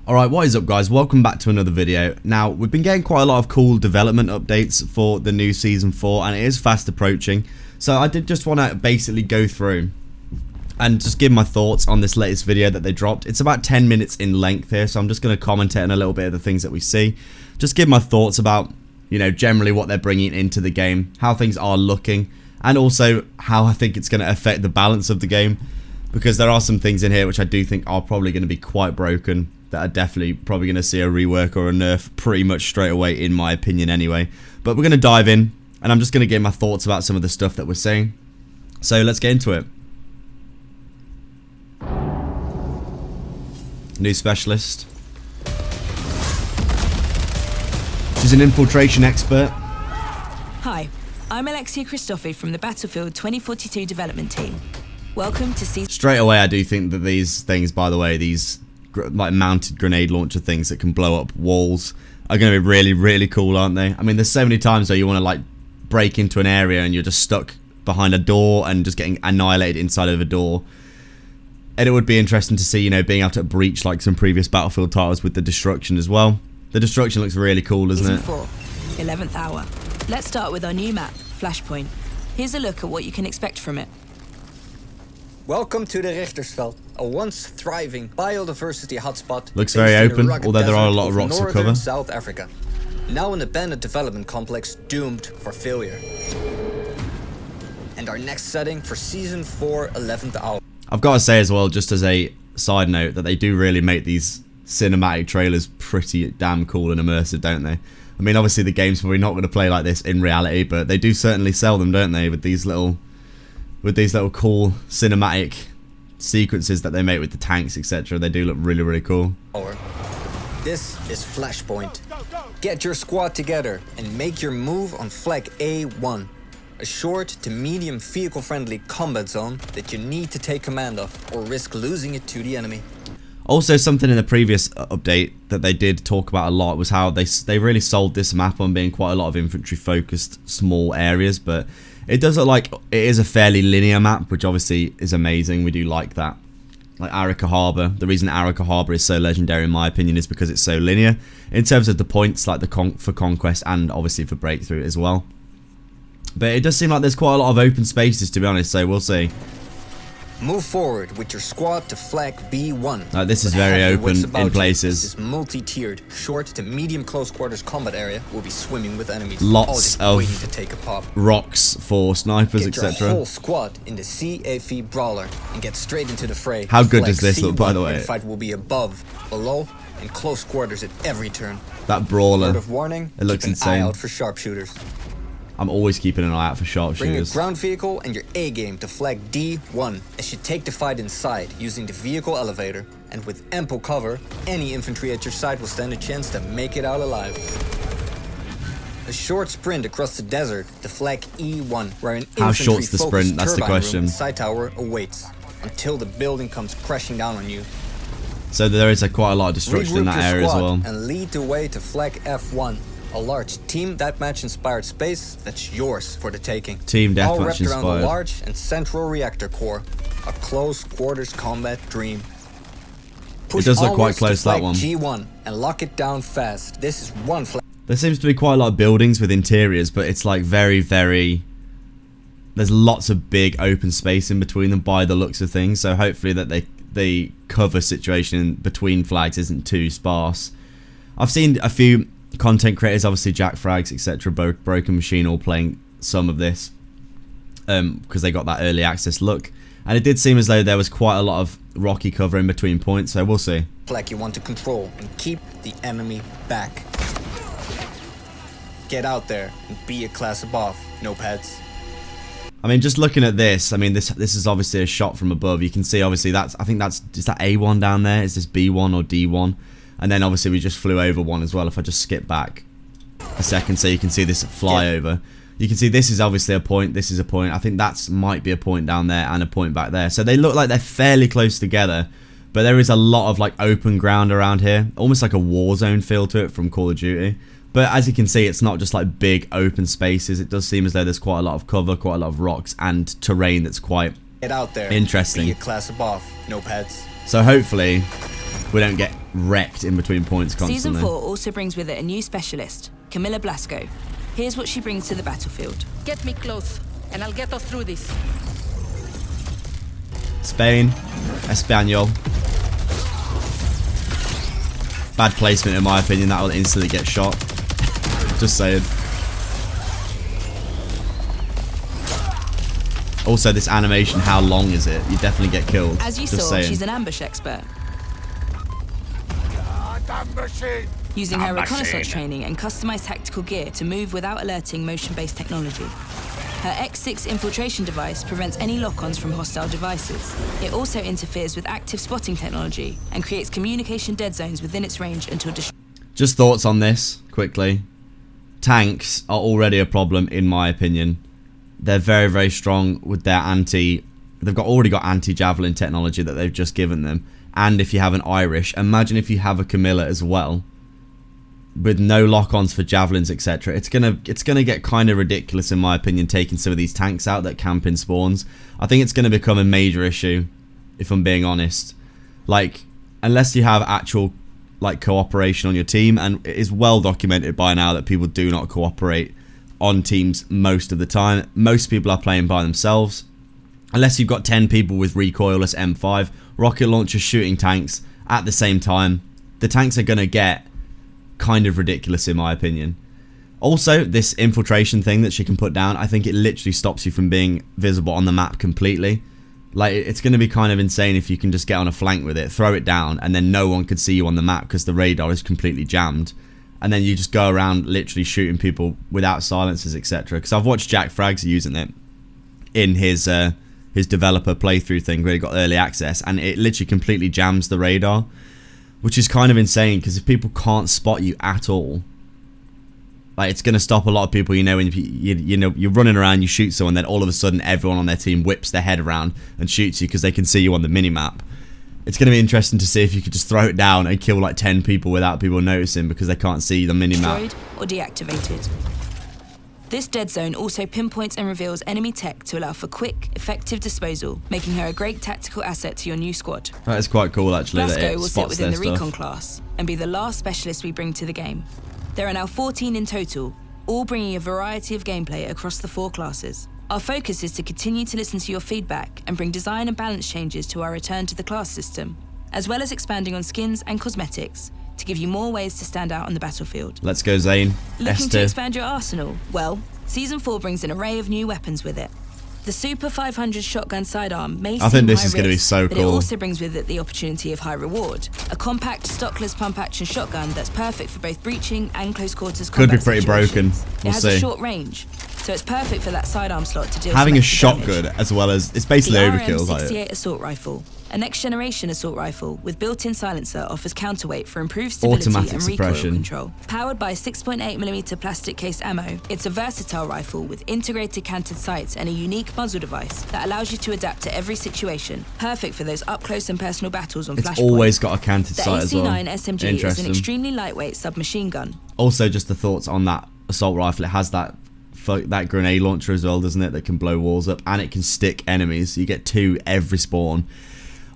Alright, what is up guys? Welcome back to another video. Now, we've been getting quite a lot of cool development updates for the new Season 4 and it is fast approaching. So I did just want to basically go through and just give my thoughts on this latest video that they dropped. It's about 10 minutes in length here, so I'm just going to commentate on a little bit of the things that we see. Just give my thoughts about, you know, generally what they're bringing into the game, how things are looking, and also how I think it's going to affect the balance of the game. Because there are some things in here which I do think are probably going to be quite broken, that are definitely probably going to see a rework or a nerf pretty much straight away, in my opinion anyway. But we're going to dive in, and I'm just going to give my thoughts about some of the stuff that we're seeing. So let's get into it. New specialist. She's an infiltration expert. Hi, I'm Alexia Christophe from the Battlefield 2042 development team. Welcome to Season... Straight away, I do think that these things, by the way, these like mounted grenade launcher things that can blow up walls are going to be really, really cool, aren't they? I mean, there's so many times where you want to like break into an area and you're just stuck behind a door and just getting annihilated inside of a door. And it would be interesting to see, you know, being able to breach like some previous Battlefield titles with the destruction as well. The destruction looks really cool, doesn't it? Season 4, 11th hour. Let's start with our new map, Flashpoint. Here's a look at what you can expect from it. Welcome to the Richtersveld, a once thriving biodiversity hotspot. Looks very open, although there are a lot of rocks to cover. South Africa, now an abandoned development complex doomed for failure. And our next setting for Season 4, 11th hour. I've got to say as well, just as a side note, that they do really make these cinematic trailers pretty damn cool and immersive, don't they? I mean, obviously the game's probably not going to play like this in reality, but they do certainly sell them, don't they, with these little cool cinematic sequences that they make with the tanks, etc. They do look really, really cool. This is Flashpoint. Get your squad together and make your move on Flag A1, a short to medium vehicle-friendly combat zone that you need to take command of or risk losing it to the enemy. Also, something in the previous update that they did talk about a lot was how they really sold this map on being quite a lot of infantry-focused small areas, but it does look like it is a fairly linear map, which obviously is amazing. We do like that. Like Arica Harbour. The reason Arica Harbour is so legendary, in my opinion, is because it's so linear in terms of the points, like for Conquest and obviously for Breakthrough as well. But it does seem like there's quite a lot of open spaces, to be honest, so we'll see. Move forward with your squad to Flag B1. This is very open in places. This multi-tiered, short to medium close quarters combat area will be swimming with enemies. Lots of waiting to take a pop. Rocks for snipers, etc. Get your whole squad in the CAV Brawler and get straight into the fray. How good does this look, by the way? The fight will be above, below, and close quarters at every turn. That brawler. Word of warning, it looks keep an insane. eye out for sharpshooters. I'm always keeping an eye out for Bring your sharpshooters. ground vehicle and your A-game to Flag D1 as you take the fight inside using the vehicle elevator. And with ample cover, any infantry at your side will stand a chance to make it out alive. A short sprint across the desert to Flag E1, where an How short's the sprint? That's the question. Side tower awaits until the building comes crashing down on you. So there is quite a lot of destruction in that area as well. And lead the way to Flag F1. A large Team Deathmatch inspired space that's yours for the taking. Team Deathmatch all wrapped inspired. around a large and central reactor core. A close quarters combat dream. Push it does look quite close, to that one. G1 and lock it down fast. This is one flag. There seems to be quite a lot of buildings with interiors, but it's like very, very... There's lots of big open space in between them by the looks of things, so hopefully that the cover situation between flags isn't too sparse. I've seen a few content creators, obviously Jack Frags, etc., Broken Machine, all playing some of this because they got that early access look, and it did seem as though there was quite a lot of rocky cover in between points, so we'll see. Flag you want to control and keep the enemy back. Get out there and be a class above, no pads. I mean, just looking at this, I mean, this is obviously a shot from above. You can see obviously is that A1 down there? Is this B1 or D1? And then obviously we just flew over one as well. If I just skip back a second so you can see this flyover. You can see this is obviously a point, this is a point. I think that might be a point down there and a point back there. So they look like they're fairly close together. But there is a lot of like open ground around here. Almost like a war zone feel to it from Call of Duty. But as you can see, it's not just like big open spaces. It does seem as though there's quite a lot of cover, quite a lot of rocks and terrain that's quite Get out there. Interesting. Be a class above, no pads. So hopefully we don't get wrecked in between points constantly. Season 4 also brings with it a new specialist, Blasco. Here's what she brings to the battlefield. Get me close, and I'll get us through this. Spain, Espanol. Bad placement in my opinion, that will instantly get shot. Just saying. Also, this animation, how long is it? You definitely get killed. As you saw, she's an ambush expert. Using her reconnaissance training and customized tactical gear to move without alerting motion-based technology. Her X6 infiltration device prevents any lock-ons from hostile devices. It also interferes with active spotting technology and creates communication dead zones within its range until Just thoughts on this, quickly. Tanks are already a problem, in my opinion. They're very, very strong with their they've already got anti-javelin technology that they've just given them. And if you have an Irish, imagine if you have a Camilla as well, with no lock-ons for javelins, etc. It's gonna get kind of ridiculous, in my opinion, taking some of these tanks out that camp in spawns. I think it's gonna become a major issue, if I'm being honest. Like, unless you have actual like cooperation on your team, and it is well documented by now that people do not cooperate on teams most of the time. Most people are playing by themselves. Unless you've got 10 people with recoilless M5 rocket launchers shooting tanks at the same time, the tanks are going to get kind of ridiculous, in my opinion. Also, this infiltration thing that she can put down, I think it literally stops you from being visible on the map completely. Like, it's going to be kind of insane if you can just get on a flank with it, throw it down, and then no one could see you on the map because the radar is completely jammed. And then you just go around literally shooting people without silencers, etc. Because I've watched Jack Frags using it in his developer playthrough thing where he got early access, and it literally completely jams the radar, which is kind of insane because if people can't spot you at all, like, it's going to stop a lot of people. You know, when you're running around, you shoot someone, then all of a sudden everyone on their team whips their head around and shoots you because they can see you on the minimap. It's going to be interesting to see if you could just throw it down and kill like 10 people without people noticing because they can't see the minimap. Destroyed or deactivated. This dead zone also pinpoints and reveals enemy tech to allow for quick, effective disposal, making her a great tactical asset to your new squad. That is quite cool, actually. Blasco that it will sit spots within the their recon stuff. class and be the last specialist we bring to the game. There are now 14 in total, all bringing a variety of gameplay across the 4 classes. Our focus is to continue to listen to your feedback and bring design and balance changes to our return to the class system, as well as expanding on skins and cosmetics to give you more ways to stand out on the battlefield. Let's go, Zane. Looking to expand your arsenal? Well, Season 4 brings an array of new weapons with it. The Super 500 shotgun sidearm may seem think this high is going to be risk, so but cool. it also brings with it the opportunity of high reward. A compact, stockless pump-action shotgun that's perfect for both breaching and close-quarters combat Could be pretty broken. situations. We'll it has see. a short range, so it's perfect for that sidearm slot to deal Having a some extra damage. shotgun as well as, it's basically The overkill. Like, RM68 assault rifle. A next-generation assault rifle with built-in silencer offers counterweight for improved stability Automatic and recoil suppression. control. Powered by 6.8mm plastic case ammo, it's a versatile rifle with integrated canted sights and a unique muzzle device that allows you to adapt to every situation. Perfect for those up-close and personal battles on it's Flashpoint. always got a canted The sight as well. AC-9 SMG is an Interesting. extremely lightweight submachine gun. Also, just the thoughts on that assault rifle. It has that grenade launcher as well, doesn't it? That can blow walls up, and it can stick enemies. You get 2 every spawn.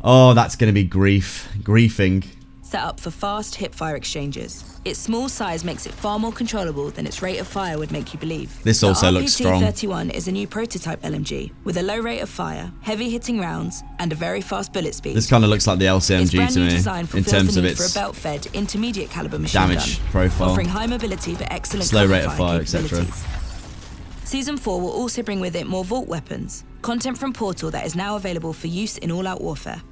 Oh, that's going to be griefing. Set up for fast hip-fire exchanges. Its small size makes it far more controllable than its rate of fire would make you believe. This also looks strong. The RP-231 is a new prototype LMG with a low rate of fire, heavy hitting rounds, and a very fast bullet speed. This kind of looks like the Its LCMG brand to new me design in terms of for a its belt-fed, intermediate caliber machine damage gun, profile, offering high mobility but excellent slow cover rate of fire, etc. capabilities. Season 4 will also bring with it more Vault weapons, content from Portal that is now available for use in all-out warfare.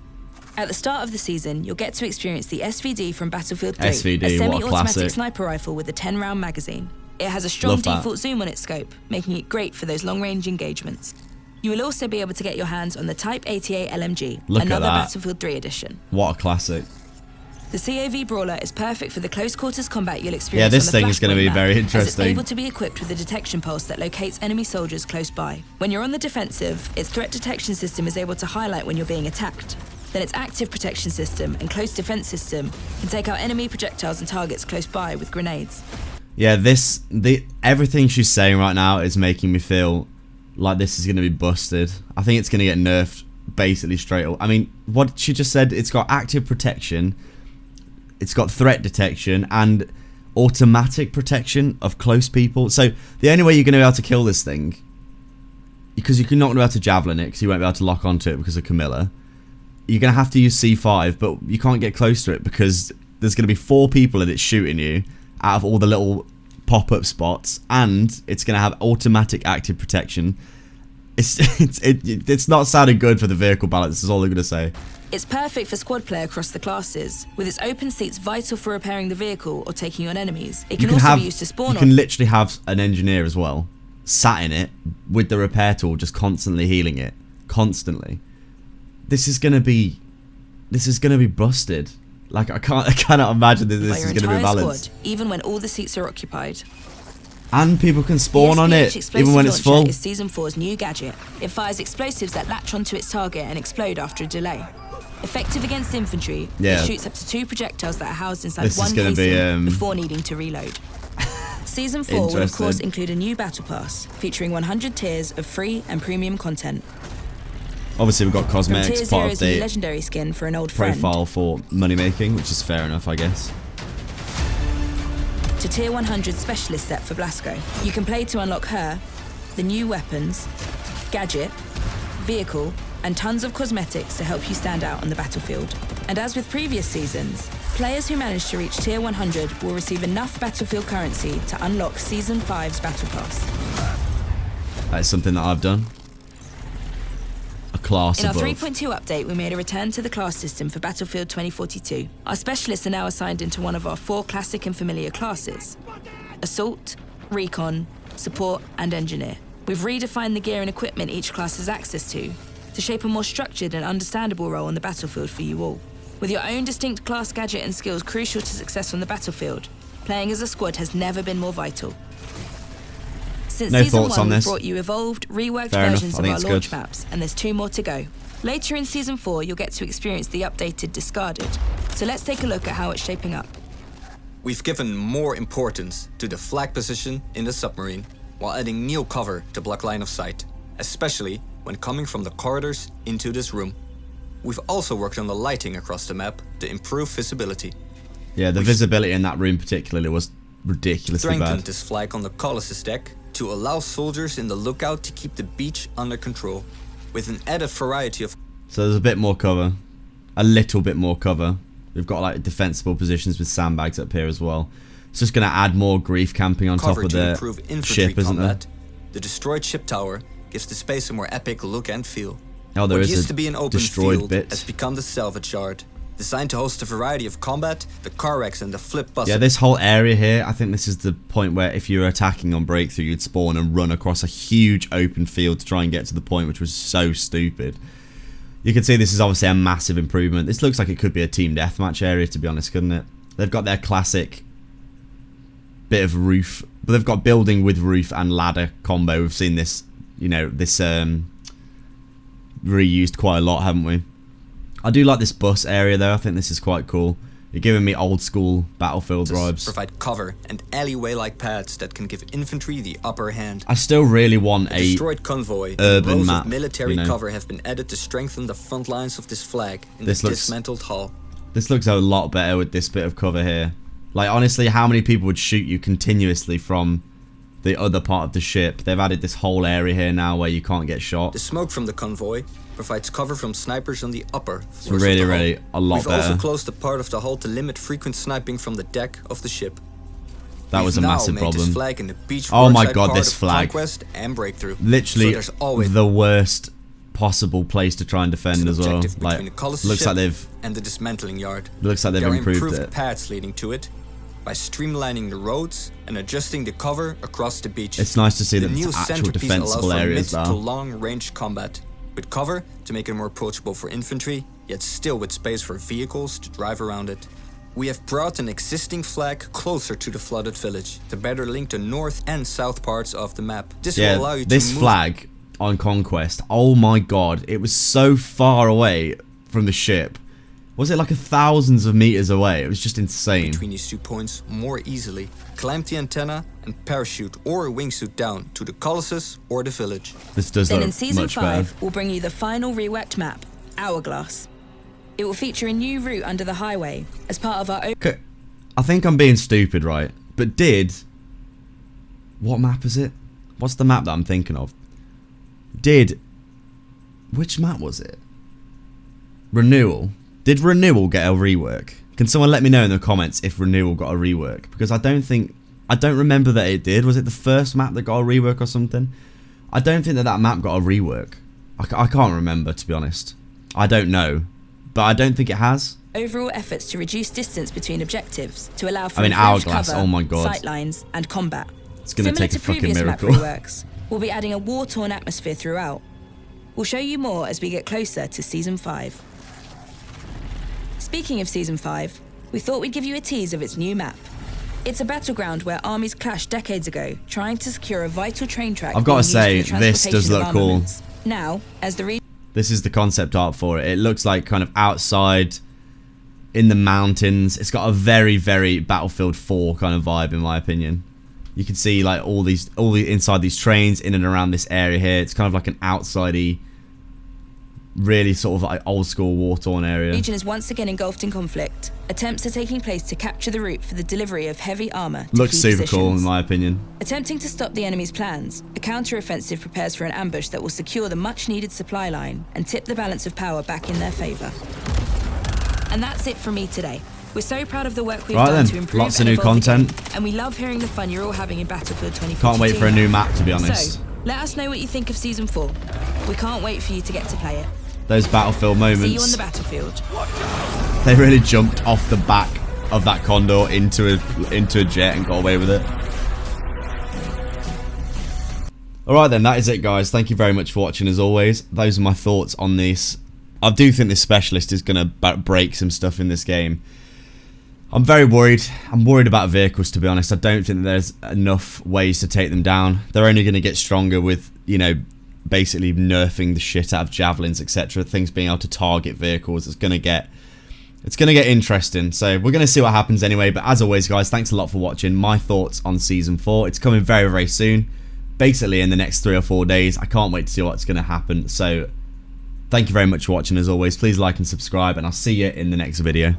At the start of the season, you'll get to experience the SVD from Battlefield 3, SVD, a what a semi-automatic classic. sniper rifle with a 10-round magazine. It has a strong Love that. default zoom on its scope, making it great for those long-range engagements. You will also be able to get your hands on the Type 88 LMG, Look at another that. Battlefield 3 edition. What a classic. The CAV Brawler is perfect for the close quarters combat you'll experience. Yeah, this on the thing is going to Flashpoint be map, very as it's interesting. able to be equipped with a detection pulse that locates enemy soldiers close by. When you're on the defensive, its threat detection system is able to highlight when you're being attacked. Then its active protection system and close defense system can take out enemy projectiles and targets close by with grenades. Yeah, everything she's saying right now is making me feel like this is going to be busted. I think it's going to get nerfed basically straight away. I mean, what she just said, it's got active protection, It's got threat detection and automatic protection of close people. So the only way you're going to be able to kill this thing, because you're not going to be able to javelin it, because you won't be able to lock onto it because of Camilla, you're going to have to use C5, but you can't get close to it because there's going to be 4 people in it shooting you out of all the little pop-up spots, and it's going to have automatic active protection. It's not sounding good for the vehicle balance, is all I'm going to say. It's perfect for squad play across the classes. With its open seats vital for repairing the vehicle or taking on enemies, it can also be used to spawn on. You can literally have an engineer as well, sat in it with the repair tool, just constantly healing it. Constantly. This is gonna be busted. Like I cannot imagine that this is gonna be balanced. Squad, even when all the seats are occupied. And people can spawn on it, even when it's full. Is Season 4's new gadget. It fires explosives that latch onto its target and explode after a delay. Effective against infantry, it shoots up to 2 projectiles that are housed inside one casing before needing to reload. Season 4 will of course include a new battle pass, featuring 100 tiers of free and premium content. Obviously we've got cosmetics, part of the legendary skin for an old profile for money making, which is fair enough, I guess. To Tier 100 Specialist set for Blasco. You can play to unlock her, the new weapons, gadget, vehicle, and tons of cosmetics to help you stand out on the battlefield. And as with previous seasons, players who manage to reach Tier 100 will receive enough battlefield currency to unlock Season 5's Battle Pass. That's something that I've done. A class above. In our 3.2 update, we made a return to the class system for Battlefield 2042. Our specialists are now assigned into one of our 4 classic and familiar classes: Assault, Recon, Support, and Engineer. We've redefined the gear and equipment each class has access to shape a more structured and understandable role on the battlefield for you all. With your own distinct class gadget and skills crucial to success on the battlefield, playing as a squad has never been more vital. Since Season 1, we've brought you evolved, reworked versions of our launch maps, and there's 2 more to go. Later in Season 4, you'll get to experience the updated Discarded. So let's take a look at how it's shaping up. We've given more importance to the flag position in the submarine, while adding new cover to block line of sight, especially when coming from the corridors into this room. We've also worked on the lighting across the map to improve visibility. Yeah, the visibility in that room particularly was ridiculously bad. Strengthened this flag on the Colossus deck to allow soldiers in the lookout to keep the beach under control, with an added variety of... So there's a bit more cover. A little bit more cover. We've got like defensible positions with sandbags up here as well. It's just going to add more grief camping on top of the ship, isn't it? The destroyed ship tower gives the space a more epic look and feel. Oh, there is what used to be an open field bit. has become the salvage yard. Designed to host a variety of combat, the car wrecks and the flip buses. Yeah, this whole area here, I think this is the point where if you were attacking on breakthrough, you'd spawn and run across a huge open field to try and get to the point, which was so stupid. You can see this is obviously a massive improvement. This looks like it could be a team deathmatch area, to be honest, couldn't it? They've got their classic bit of roof, but they've got building with roof and ladder combo. We've seen this, you know, this reused quite a lot, haven't we? I do like this bus area though. I think this is quite cool. You're giving me old school Battlefield vibes. Provide cover and alleyway-like paths that can give infantry the upper hand. I still really want a destroyed convoy urban and rows map. Of military you know. cover have been added to strengthen the front lines of this flag in the dismantled hull. This looks a lot better with this bit of cover here. Like honestly, how many people would shoot you continuously from the other part of the ship? They've added this whole area here now where you can't get shot. The smoke from the convoy provides cover from snipers on the upper floors. It's really a lot better. We've also closed the part of the hull to limit frequent sniping from the deck of the ship. That was a massive problem. This flag in the beach oh my god, this flag. Conquest and breakthrough. Literally so the worst possible place to try and defend as well. Like looks like they've and the dismantling yard. Looks like they've improved it. Paths leading to it by streamlining the roads and adjusting the cover across the beach. It's nice to see that the new actual defensible areas now. To long-range combat, with cover to make it more approachable for infantry, yet still with space for vehicles to drive around it. We have brought an existing flag closer to the flooded village to better link the north and south parts of the map. This will allow you to this flag on Conquest, oh my god, it was so far away from the ship. Was it like thousands of meters away? It was just insane. Between these 2 points more easily. Climb the antenna and parachute or a wingsuit down to the Colossus or the village. This does look in Season much 5, better. we'll bring you the final reworked map, Hourglass. It will feature a new route under the highway as part of our... Okay. I think I'm being stupid, right? But what map is it? What's the map that I'm thinking of? Which map was it? Renewal. Did Renewal get a rework? Can someone let me know in the comments if Renewal got a rework? Because I don't remember that it did. Was it the first map that got a rework or something? I don't think that map got a rework. I can't remember, to be honest. I don't know. But I don't think it has. Overall efforts to reduce distance between objectives to allow for Hourglass, cover, oh my god. sightlines and combat. It's going to take a fucking miracle. Similar to previous map reworks, we'll be adding a war-torn atmosphere throughout. We'll show you more as we get closer to Season 5. Speaking of Season 5, we thought we'd give you a tease of its new map. It's a battleground where armies clashed decades ago, trying to secure a vital train track. I've got to say, this does look cool. Now, as the this is the concept art for it. It looks like kind of outside in the mountains. It's got a very, very Battlefield 4 kind of vibe, in my opinion. You can see like all inside these trains in and around this area here. It's kind of like an outsidey, really sort of like old school war-torn area. The region is once again engulfed in conflict. Attempts are taking place to capture the route for the delivery of heavy armor. Looks super cool in my opinion. Attempting to stop the enemy's plans, a counter-offensive prepares for an ambush that will secure the much-needed supply line and tip the balance of power back in their favor. And that's it from me today. We're so proud of the work we've done to improve lots of new content, and we love hearing the fun you're all having in Battlefield 2042. Can't wait for a new map, to be honest. So, let us know what you think of Season 4. We can't wait for you to get to play it. Those Battlefield moments. See you on the battlefield. They really jumped off the back of that Condor into a jet and got away with it. Alright then, that is it guys. Thank you very much for watching as always. Those are my thoughts on this. I do think this specialist is going to break some stuff in this game. I'm very worried. I'm worried about vehicles, to be honest. I don't think there's enough ways to take them down. They're only going to get stronger with, you know, basically nerfing the shit out of javelins, etc. Things being able to target vehicles. It's going to get interesting. So we're going to see what happens anyway. But as always, guys, thanks a lot for watching. My thoughts on Season 4. It's coming very, very soon. Basically in the next 3 or 4 days. I can't wait to see what's going to happen. So thank you very much for watching as always. Please like and subscribe, and I'll see you in the next video.